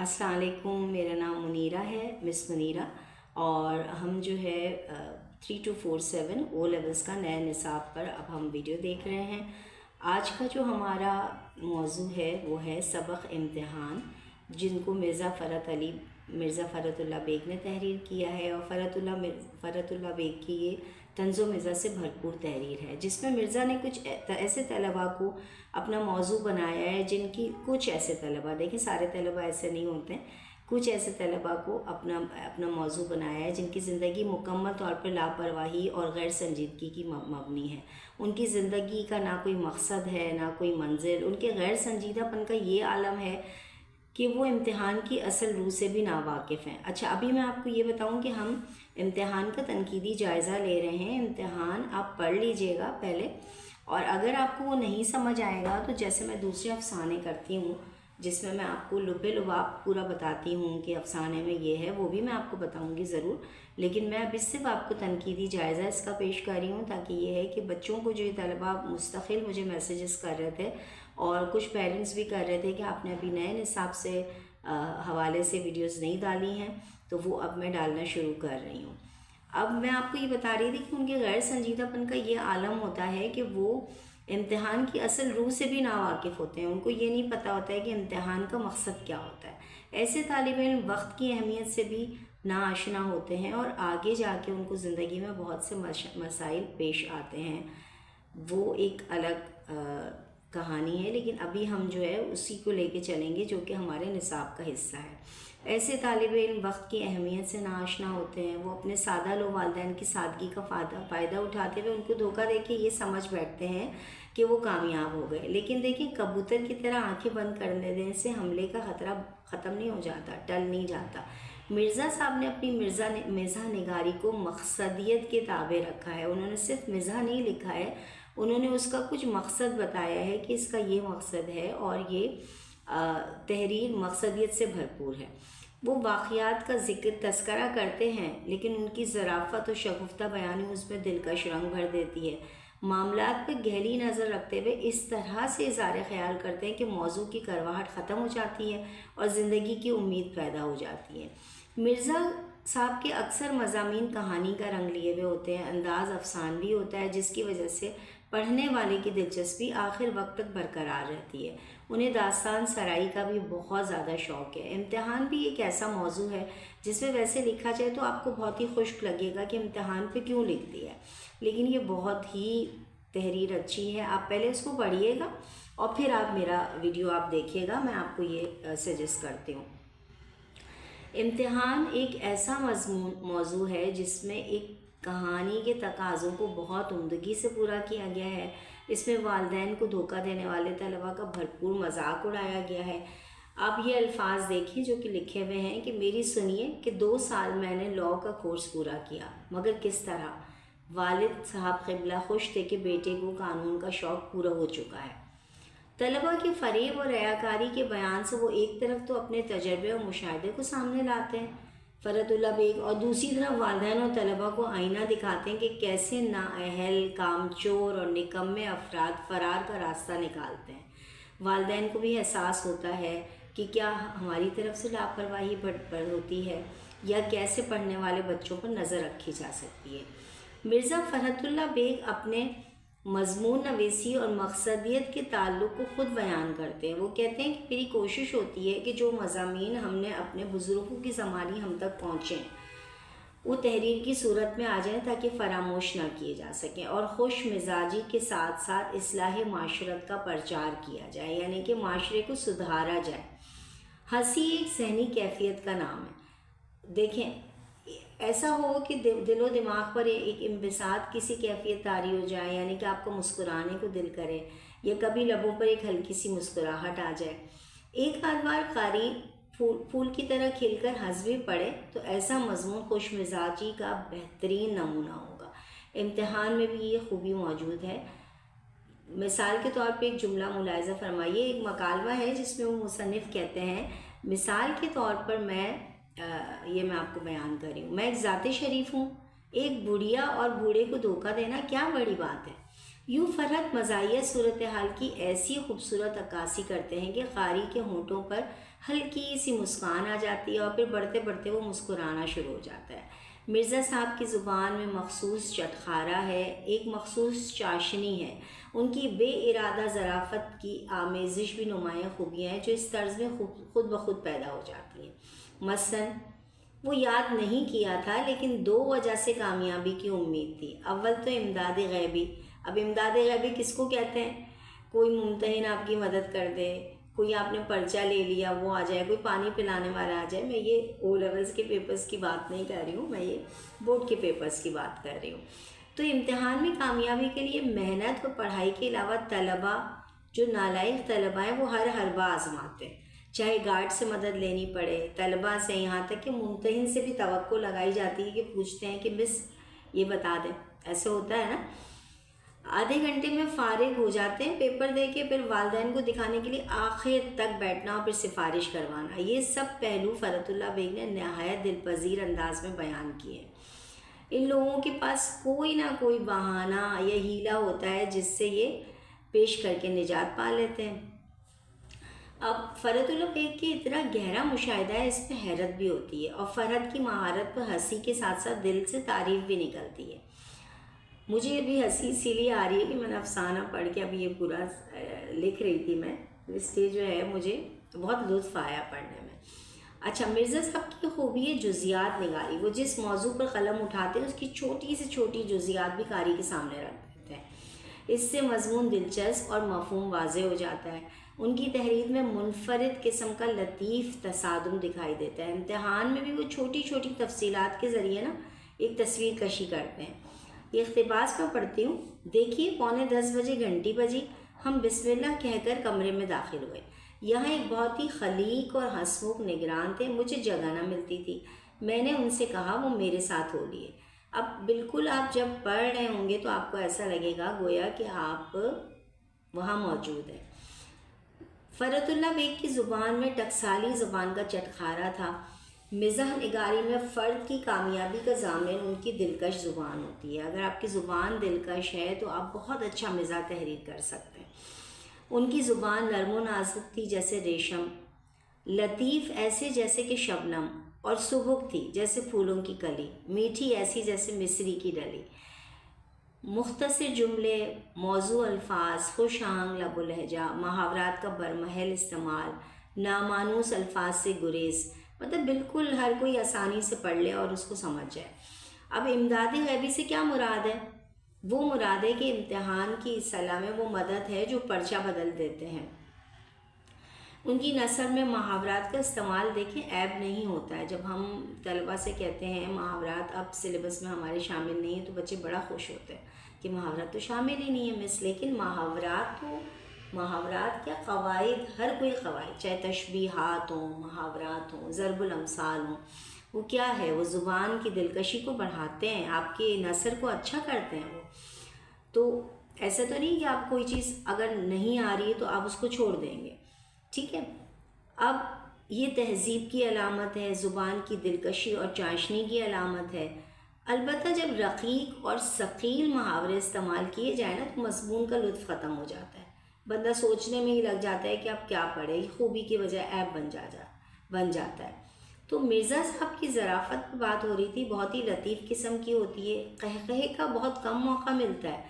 السلام علیکم، میرا نام منیرہ ہے، مس منیرہ، اور ہم جو ہے 3247 او لیولز کا نئے نصاب پر اب ہم ویڈیو دیکھ رہے ہیں۔ آج کا جو ہمارا موضوع ہے وہ ہے سبق امتحان، جن کو مرزا فرت اللہ بیگ نے تحریر کیا ہے، اور فرت اللہ بیگ کی یہ طنز و مزاح سے بھرپور تحریر ہے، جس میں مرزا نے کچھ ایسے طلباء کو اپنا موضوع بنایا ہے جن کی کچھ ایسے طلباء، دیکھیں سارے طلباء ایسے نہیں ہوتے ہیں، کچھ ایسے طلباء کو اپنا موضوع بنایا ہے جن کی زندگی مکمل طور پر لاپرواہی اور غیر سنجیدگی کی مبنی ہے۔ ان کی زندگی کا نہ کوئی مقصد ہے نہ کوئی منزل، ان کے غیر سنجیدہ پن کا یہ عالم ہے کہ وہ امتحان کی اصل روح سے بھی ناواقف ہیں۔ اچھا، ابھی میں آپ کو یہ بتاؤں کہ ہم امتحان کا تنقیدی جائزہ لے رہے ہیں۔ امتحان آپ پڑھ لیجئے گا پہلے، اور اگر آپ کو وہ نہیں سمجھ آئے گا تو جیسے میں دوسرے افسانے کرتی ہوں جس میں آپ کو لب لباب پورا بتاتی ہوں کہ افسانے میں یہ ہے، وہ بھی میں آپ کو بتاؤں گی ضرور، لیکن میں اب صرف آپ کو تنقیدی جائزہ اس کا پیش کر رہی ہوں، تاکہ یہ ہے کہ بچوں کو جو یہ طلباء مستقل مجھے میسیجز کر رہے تھے اور کچھ پیرنٹس بھی کر رہے تھے کہ آپ نے ابھی نئے نصاب سے حوالے سے ویڈیوز نہیں ڈالی ہیں، تو وہ اب میں ڈالنا شروع کر رہی ہوں۔ اب میں آپ کو یہ بتا رہی تھی کہ ان کے غیر سنجیدہ پن کا یہ عالم ہوتا ہے کہ وہ امتحان کی اصل روح سے بھی ناواقف ہوتے ہیں، ان کو یہ نہیں پتہ ہوتا ہے کہ امتحان کا مقصد کیا ہوتا ہے۔ ایسے طالب علم وقت کی اہمیت سے بھی ناآشنا ہوتے ہیں، اور آگے جا کے ان کو زندگی میں بہت سے مسائل پیش آتے ہیں، وہ ایک الگ کہانی ہے، لیکن ابھی ہم جو ہے اسی کو لے کے چلیں گے جو کہ ہمارے نصاب کا حصہ ہے۔ ایسے طالب علم وقت کی اہمیت سے ناآشنا ہوتے ہیں، وہ اپنے سادہ لو والدین کی سادگی کا فائدہ اٹھاتے ہوئے ان کو دھوکہ دے کے یہ سمجھ بیٹھتے ہیں کہ وہ کامیاب ہو گئے، لیکن دیکھیں کبوتر کی طرح آنکھیں بند کر دینے سے حملے کا خطرہ ختم نہیں ہو جاتا، ٹل نہیں جاتا۔ مرزا صاحب نے اپنی مزاح نگاری کو مقصدیت کے تابع رکھا ہے، انہوں نے صرف مزاح نہیں لکھا ہے، انہوں نے اس کا کچھ مقصد بتایا ہے کہ اس کا یہ مقصد ہے، اور یہ تحریر مقصدیت سے بھرپور ہے۔ وہ واقعات کا تذکرہ کرتے ہیں، لیکن ان کی ظرافت و شگفتہ بیانی اس میں دلکش رنگ بھر دیتی ہے۔ معاملات پہ گہری نظر رکھتے ہوئے اس طرح سے اظہار خیال کرتے ہیں کہ موضوع کی کرواہٹ ختم ہو جاتی ہے اور زندگی کی امید پیدا ہو جاتی ہے۔ مرزا صاحب کے اکثر مضامین کہانی کا رنگ لیے ہوئے ہوتے ہیں، انداز افسانوی ہوتا ہے، جس کی وجہ سے پڑھنے والے کی دلچسپی آخر وقت تک برقرار رہتی ہے۔ انہیں داستان سرائی کا بھی بہت زیادہ شوق ہے۔ امتحان بھی ایک ایسا موضوع ہے جس میں ویسے لکھا جائے تو آپ کو بہت ہی خشک لگے گا کہ امتحان پہ کیوں لکھ دیا ہے، لیکن یہ بہت ہی تحریر اچھی ہے۔ آپ پہلے اس کو پڑھیے گا اور پھر آپ میرا ویڈیو آپ دیکھیے گا، میں آپ کو یہ سجیسٹ کرتی ہوں۔ امتحان ایک ایسا موضوع ہے جس میں ایک کہانی کے تقاضوں کو بہت عمدگی سے پورا کیا گیا ہے۔ اس میں والدین کو دھوکہ دینے والے طلباء کا بھرپور مذاق اڑایا گیا ہے۔ آپ یہ الفاظ دیکھیں جو کہ لکھے ہوئے ہیں کہ میری سنیے کہ 2 سال میں نے لاء کا کورس پورا کیا، مگر کس طرح؟ والد صاحب قبلہ خوش تھے کہ بیٹے کو قانون کا شوق پورا ہو چکا ہے۔ طلباء کے فریب اور ریاکاری کے بیان سے وہ ایک طرف تو اپنے تجربے اور مشاہدے کو سامنے لاتے ہیں فرت اللہ بیگ، اور دوسری طرف والدین اور طلباء کو آئینہ دکھاتے ہیں کہ کیسے نااہل، کامچور اور نکمے افراد فرار کا راستہ نکالتے ہیں۔ والدین کو بھی احساس ہوتا ہے کہ کیا ہماری طرف سے لاپرواہی ہوتی ہے یا کیسے پڑھنے والے بچوں پر نظر رکھی جا سکتی ہے۔ مرزا فرت اللہ بیگ اپنے مضمون نویسی اور مقصدیت کے تعلق کو خود بیان کرتے ہیں۔ وہ کہتے ہیں کہ میری کوشش ہوتی ہے کہ جو مضامین ہم نے اپنے بزرگوں کی زمانی ہم تک پہنچیں وہ تحریر کی صورت میں آ جائیں تاکہ فراموش نہ کیے جا سکیں، اور خوش مزاجی کے ساتھ ساتھ اصلاح معاشرت کا پرچار کیا جائے، یعنی کہ معاشرے کو سدھارا جائے۔ ہنسی ایک ذہنی کیفیت کا نام ہے۔ دیکھیں ایسا ہو کہ دل و دماغ پر ایک انبساط کسی کیفیت طاری ہو جائے، یعنی کہ آپ کو مسکرانے کو دل کرے، یا کبھی لبوں پر ایک ہلکی سی مسکراہٹ آ جائے۔ ایک آدھ بار قاری پھول کی طرح کھل کر ہنس بھی پڑے تو ایسا مضمون خوش مزاجی کا بہترین نمونہ ہوگا۔ امتحان میں بھی یہ خوبی موجود ہے۔ مثال کے طور پہ ایک جملہ ملاحظہ فرمائیے، ایک مکالمہ ہے جس میں وہ مصنف کہتے ہیں، مثال کے طور پر میں آپ کو بیان کر رہی ہوں، میں ایک ذات شریف ہوں، ایک بڑھیا اور بوڑھے کو دھوکہ دینا کیا بڑی بات ہے۔ یوں فرحت مزاحیہ صورتحال کی ایسی خوبصورت عکاسی کرتے ہیں کہ قاری کے ہونٹوں پر ہلکی سی مسکان آ جاتی ہے اور پھر بڑھتے بڑھتے وہ مسکرانا شروع ہو جاتا ہے۔ مرزا صاحب کی زبان میں مخصوص چٹخارا ہے، ایک مخصوص چاشنی ہے۔ ان کی بے ارادہ ظرافت کی آمیزش بھی نمایاں خوبیاں ہیں جو اس طرز میں خود بخود پیدا ہو جاتی ہیں۔ مثلاً وہ یاد نہیں کیا تھا لیکن 2 وجہ سے کامیابی کی امید تھی۔ اول تو امداد غیبی۔ اب امداد غیبی کس کو کہتے ہیں؟ کوئی ممتحن آپ کی مدد کر دے، کوئی آپ نے پرچہ لے لیا وہ آ جائے، کوئی پانی پلانے والا آ جائے۔ میں یہ او لیولز کے پیپرز کی بات نہیں کر رہی ہوں، میں یہ بورڈ کے پیپرز کی بات کر رہی ہوں۔ تو امتحان میں کامیابی کے لیے محنت اور پڑھائی کے علاوہ طلباء جو نالائق طلباء ہیں وہ ہر حربہ آزماتے ہیں، چاہے گارڈ سے مدد لینی پڑے، طلباء سے، یہاں تک کہ ممتحن سے بھی توقع لگائی جاتی ہے کہ پوچھتے ہیں کہ مس یہ بتا دیں، ایسے ہوتا ہے نا۔ آدھے گھنٹے میں فارغ ہو جاتے ہیں پیپر دے کے، پھر والدین کو دکھانے کے لیے آخر تک بیٹھنا اور پھر سفارش کروانا۔ یہ سب پہلو فرحت اللہ بیگ نے نہایت دل پذیر انداز میں بیان کیے۔ ان لوگوں کے پاس کوئی نہ کوئی بہانہ یا ہیلا ہوتا ہے جس سے یہ پیش کر کے نجات پا لیتے ہیں۔ اب فرحت اللہ بیگ کے اتنا گہرا مشاہدہ ہے، اس پہ حیرت بھی ہوتی ہے، اور فرحت کی مہارت پر ہنسی کے ساتھ ساتھ دل سے تعریف بھی نکلتی ہے۔ مجھے بھی ہنسی اسی لیے آ رہی ہے کہ میں نے افسانہ پڑھ کے ابھی یہ پورا لکھ رہی تھی میں، اس لیے جو ہے مجھے بہت لطف آیا پڑھنے میں۔ اچھا، مرزا صاحب کی خوبی ہے جزیات نگاری۔ وہ جس موضوع پر قلم اٹھاتے ہیں اس کی چھوٹی سے چھوٹی جزیات بھی قاری کے سامنے رکھ دیتے ہیں۔ اس سے مضمون دلچسپ اور مفہوم واضح ہو جاتا ہے۔ ان کی تحریر میں منفرد قسم کا لطیف تصادم دکھائی دیتا ہے۔ امتحان میں بھی وہ چھوٹی چھوٹی تفصیلات کے ذریعے نا ایک تصویر کشی کرتے ہیں۔ یہ اقتباس میں پڑھتی ہوں۔ دیکھیے 9:45 بجے گھنٹی بجی، ہم بسم اللہ کہہ کر کمرے میں داخل ہوئے۔ یہاں ایک بہت ہی خلیق اور ہنسمکھ نگران تھے، مجھے جگہ نہ ملتی تھی۔ میں نے ان سے کہا وہ میرے ساتھ ہو لیے۔ اب بالکل آپ جب پڑھ رہے ہوں گے تو آپ کو ایسا لگے گا گویا کہ آپ وہاں موجود ہیں۔ فرحت اللہ بیگ کی زبان میں ٹکسالی زبان کا چٹخارا تھا۔ مزاح نگاری میں فرد کی کامیابی کا ضامن ان کی دلکش زبان ہوتی ہے۔ اگر آپ کی زبان دلکش ہے تو آپ بہت اچھا مزاح تحریر کر سکتے ہیں۔ ان کی زبان نرم و نازک تھی جیسے ریشم، لطیف ایسے جیسے کہ شبنم، اور سبک تھی جیسے پھولوں کی کلی، میٹھی ایسی جیسے مصری کی ڈلی۔ مختصر جملے، موضوع الفاظ، خوش آہنگ لب و لہجہ، محاورات کا برمحل استعمال، نامانوس الفاظ سے گریز، مطلب بالکل ہر کوئی آسانی سے پڑھ لے اور اس کو سمجھ جائے۔ اب امداد غیبی سے کیا مراد ہے؟ وہ مراد ہے کہ امتحان کی اصطلاح میں وہ مدد ہے جو پرچہ بدل دیتے ہیں۔ ان کی نثر میں محاورات کا استعمال دیکھیں عیب نہیں ہوتا ہے۔ جب ہم طلباء سے کہتے ہیں محاورات اب سلیبس میں ہمارے شامل نہیں ہیں تو بچے بڑا خوش ہوتے ہیں کہ محاورات تو شامل ہی نہیں ہے مس، لیکن محاورات کیا، قواعد، ہر کوئی قواعد، چاہے تشبیہات ہوں، محاورات ہوں، ضرب الامثال ہوں، وہ کیا ہے، وہ زبان کی دلکشی کو بڑھاتے ہیں، آپ کے نثر کو اچھا کرتے ہیں۔ وہ تو ایسا تو نہیں کہ آپ کوئی چیز اگر نہیں آ رہی ہے تو آپ اس کو چھوڑ دیں گے، ٹھیک ہے۔ اب یہ تہذیب کی علامت ہے، زبان کی دلکشی اور چاشنی کی علامت ہے۔ البتہ جب رقیق اور ثقیل محاورے استعمال کیے جائیں نا تو مضمون کا لطف ختم ہو جاتا ہے، بندہ سوچنے میں ہی لگ جاتا ہے کہ اب کیا پڑھے، یہ خوبی کی بجائے عیب بن جاتا ہے۔ تو مرزا صاحب کی ظرافت کی بات ہو رہی تھی، بہت ہی لطیف قسم کی ہوتی ہے، قہقہے کا بہت کم موقع ملتا ہے،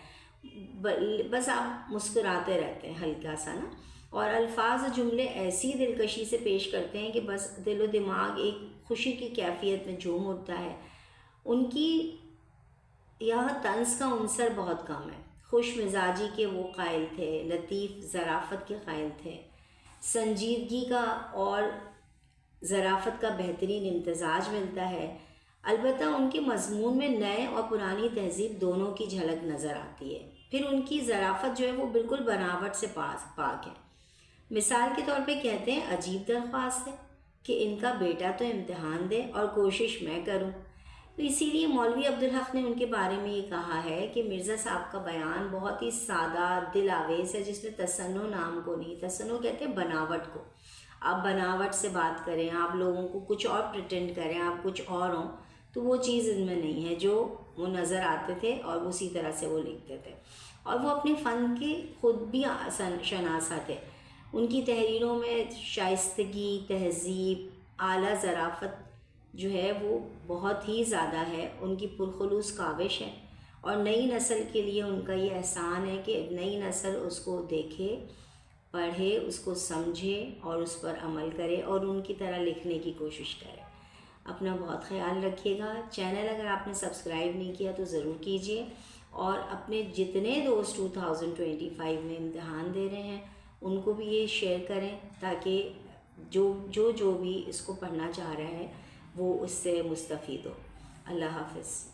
بس آپ مسکراتے رہتے ہیں ہلکا سا نا، اور الفاظ جملے ایسی دلکشی سے پیش کرتے ہیں کہ بس دل و دماغ ایک خوشی کی کیفیت میں جھوم اٹھتا ہے۔ ان کی یہاں طنز کا عنصر بہت کم ہے، خوش مزاجی کے وہ قائل تھے، لطیف ظرافت کے قائل تھے، سنجیدگی کا اور ظرافت کا بہترین امتزاج ملتا ہے۔ البتہ ان کے مضمون میں نئے اور پرانی تہذیب دونوں کی جھلک نظر آتی ہے۔ پھر ان کی ظرافت جو ہے وہ بالکل بناوٹ سے پاک ہے۔ مثال کے طور پہ کہتے ہیں عجیب درخواست ہے کہ ان کا بیٹا تو امتحان دے اور کوشش میں کروں۔ تو اسی لیے مولوی عبدالحق نے ان کے بارے میں یہ کہا ہے کہ مرزا صاحب کا بیان بہت ہی سادہ دل آویز ہے، جس میں تصنع نام کو نہیں، تصنع کہتے ہیں بناوٹ کو، آپ بناوٹ سے بات کریں، آپ لوگوں کو کچھ اور پریٹینڈ کریں، آپ کچھ اور ہوں، تو وہ چیز ان میں نہیں ہے جو وہ نظر آتے تھے اور اسی طرح سے وہ لکھتے تھے۔ اور وہ اپنے فن کے خود بھی شناسہ تھے۔ ان کی تحریروں میں شائستگی، تہذیب، اعلیٰ ظرافت جو ہے وہ بہت ہی زیادہ ہے، ان کی پرخلوص کاوش ہے، اور نئی نسل کے لیے ان کا یہ احسان ہے کہ نئی نسل اس کو دیکھے، پڑھے، اس کو سمجھے اور اس پر عمل کرے اور ان کی طرح لکھنے کی کوشش کرے۔ اپنا بہت خیال رکھیے گا۔ چینل اگر آپ نے سبسکرائب نہیں کیا تو ضرور کیجیے، اور اپنے جتنے دوست 2025 میں امتحان دے رہے ہیں ان کو بھی یہ شیئر کریں، تاکہ جو بھی اس کو پڑھنا چاہ رہا ہے وہ اس سے مستفید ہو۔ اللہ حافظ۔